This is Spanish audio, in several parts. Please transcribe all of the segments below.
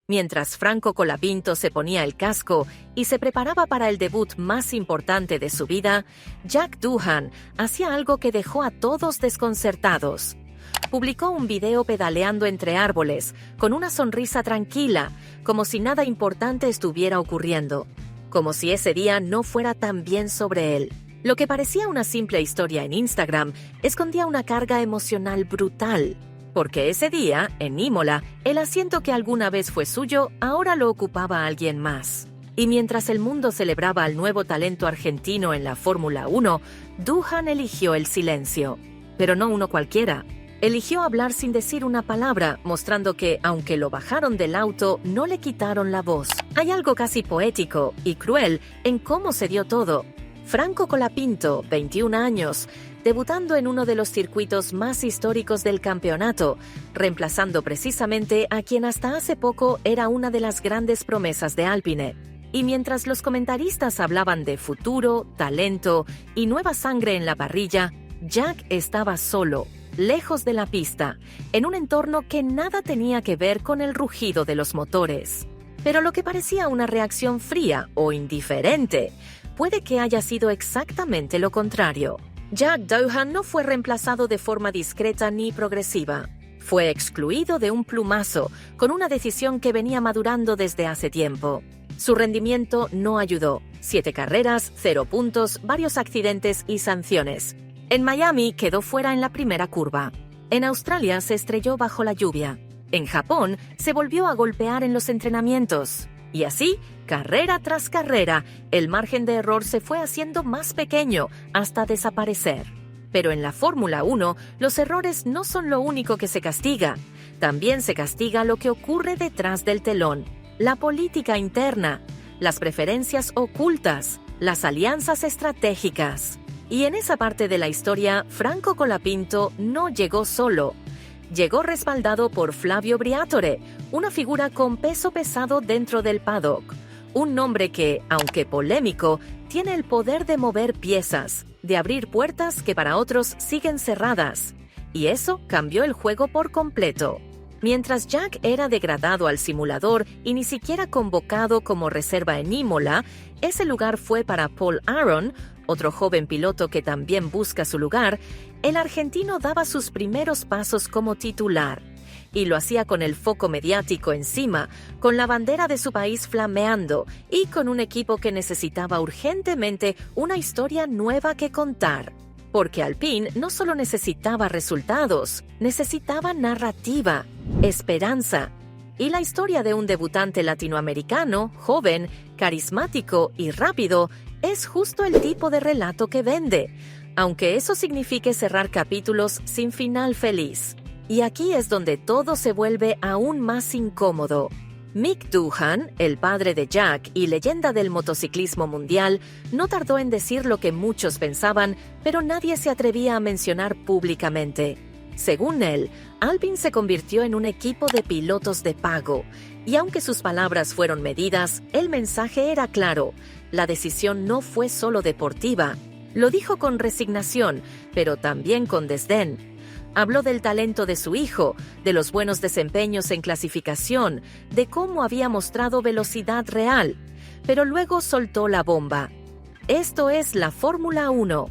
Mientras Franco Colapinto se ponía el casco y se preparaba para el debut más importante de su vida, Jack Doohan hacía algo que dejó a todos desconcertados. Publicó un video pedaleando entre árboles, con una sonrisa tranquila, como si nada importante estuviera ocurriendo, como si ese día no fuera tan bien sobre él. Lo que parecía una simple historia en Instagram escondía una carga emocional brutal, porque ese día, en Imola, el asiento que alguna vez fue suyo ahora lo ocupaba alguien más. Y mientras el mundo celebraba al nuevo talento argentino en la Fórmula 1, Doohan eligió el silencio. Pero no uno cualquiera. Eligió hablar sin decir una palabra, mostrando que, aunque lo bajaron del auto, no le quitaron la voz. Hay algo casi poético y cruel en cómo se dio todo. Franco Colapinto, 21 años, debutando en uno de los circuitos más históricos del campeonato, reemplazando precisamente a quien hasta hace poco era una de las grandes promesas de Alpine. Y mientras los comentaristas hablaban de futuro, talento y nueva sangre en la parrilla, Jack estaba solo, lejos de la pista, en un entorno que nada tenía que ver con el rugido de los motores. Pero lo que parecía una reacción fría o indiferente, puede que haya sido exactamente lo contrario. Jack Doohan no fue reemplazado de forma discreta ni progresiva. Fue excluido de un plumazo, con una decisión que venía madurando desde hace tiempo. Su rendimiento no ayudó. 7 carreras, 0 puntos, varios accidentes y sanciones. En Miami quedó fuera en la primera curva. En Australia se estrelló bajo la lluvia. En Japón se volvió a golpear en los entrenamientos. Y así, carrera tras carrera, el margen de error se fue haciendo más pequeño hasta desaparecer. Pero en la Fórmula 1, los errores no son lo único que se castiga. También se castiga lo que ocurre detrás del telón, la política interna, las preferencias ocultas, las alianzas estratégicas. Y en esa parte de la historia, Franco Colapinto no llegó solo. Llegó respaldado por Flavio Briatore, una figura con peso pesado dentro del paddock. Un nombre que, aunque polémico, tiene el poder de mover piezas, de abrir puertas que para otros siguen cerradas. Y eso cambió el juego por completo. Mientras Jack era degradado al simulador y ni siquiera convocado como reserva en Imola, ese lugar fue para Paul Aron, otro joven piloto que también busca su lugar. El argentino daba sus primeros pasos como titular. Y lo hacía con el foco mediático encima, con la bandera de su país flameando y con un equipo que necesitaba urgentemente una historia nueva que contar. Porque Alpine no solo necesitaba resultados, necesitaba narrativa, esperanza. Y la historia de un debutante latinoamericano, joven, carismático y rápido, es justo el tipo de relato que vende, aunque eso signifique cerrar capítulos sin final feliz. Y aquí es donde todo se vuelve aún más incómodo. Mick Doohan, el padre de Jack y leyenda del motociclismo mundial, no tardó en decir lo que muchos pensaban, pero nadie se atrevía a mencionar públicamente. Según él, Alpine se convirtió en un equipo de pilotos de pago, y aunque sus palabras fueron medidas, el mensaje era claro: la decisión no fue solo deportiva. Lo dijo con resignación, pero también con desdén. Habló del talento de su hijo, de los buenos desempeños en clasificación, de cómo había mostrado velocidad real, pero luego soltó la bomba. Esto es la Fórmula 1.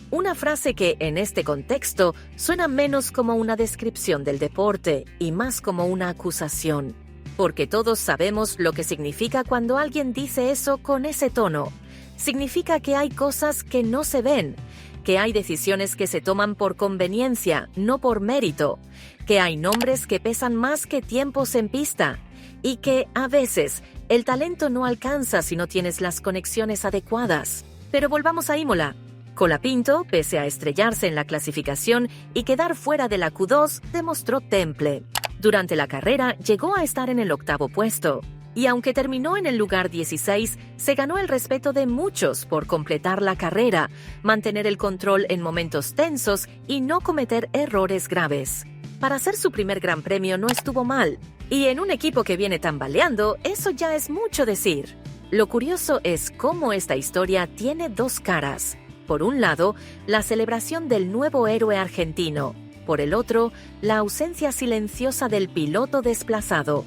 Una frase que, en este contexto, suena menos como una descripción del deporte y más como una acusación. Porque todos sabemos lo que significa cuando alguien dice eso con ese tono. Significa que hay cosas que no se ven, que hay decisiones que se toman por conveniencia, no por mérito, que hay nombres que pesan más que tiempos en pista y que, a veces, el talento no alcanza si no tienes las conexiones adecuadas. Pero volvamos a Imola. Colapinto, pese a estrellarse en la clasificación y quedar fuera de la Q2, demostró temple. Durante la carrera llegó a estar en el 8º puesto. Y aunque terminó en el lugar 16, se ganó el respeto de muchos por completar la carrera, mantener el control en momentos tensos y no cometer errores graves. Para hacer su primer Gran Premio no estuvo mal, y en un equipo que viene tambaleando, eso ya es mucho decir. Lo curioso es cómo esta historia tiene dos caras. Por un lado, la celebración del nuevo héroe argentino. Por el otro, la ausencia silenciosa del piloto desplazado.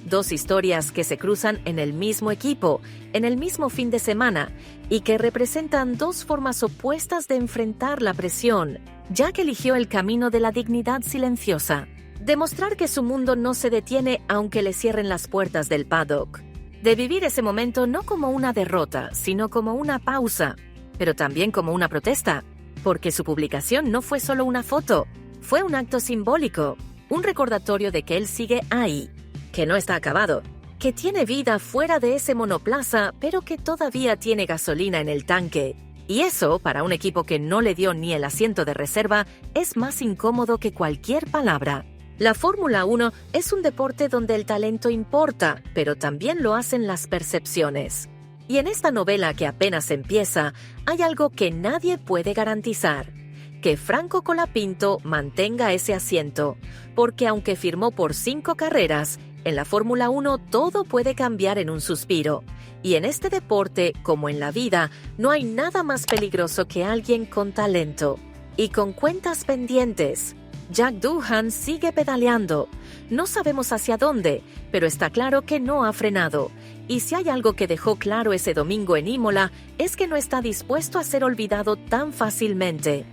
Dos historias que se cruzan en el mismo equipo, en el mismo fin de semana, y que representan dos formas opuestas de enfrentar la presión. Jack eligió el camino de la dignidad silenciosa. Demostrar que su mundo no se detiene aunque le cierren las puertas del paddock. De vivir ese momento no como una derrota, sino como una pausa, pero también como una protesta, porque su publicación no fue solo una foto, fue un acto simbólico, un recordatorio de que él sigue ahí, que no está acabado, que tiene vida fuera de ese monoplaza, pero que todavía tiene gasolina en el tanque. Y eso, para un equipo que no le dio ni el asiento de reserva, es más incómodo que cualquier palabra. La Fórmula 1 es un deporte donde el talento importa, pero también lo hacen las percepciones. Y en esta novela que apenas empieza, hay algo que nadie puede garantizar: que Franco Colapinto mantenga ese asiento, porque aunque firmó por 5 carreras, en la Fórmula 1 todo puede cambiar en un suspiro. Y en este deporte, como en la vida, no hay nada más peligroso que alguien con talento y con cuentas pendientes. Jack Doohan sigue pedaleando. No sabemos hacia dónde, pero está claro que no ha frenado. Y si hay algo que dejó claro ese domingo en Imola, es que no está dispuesto a ser olvidado tan fácilmente.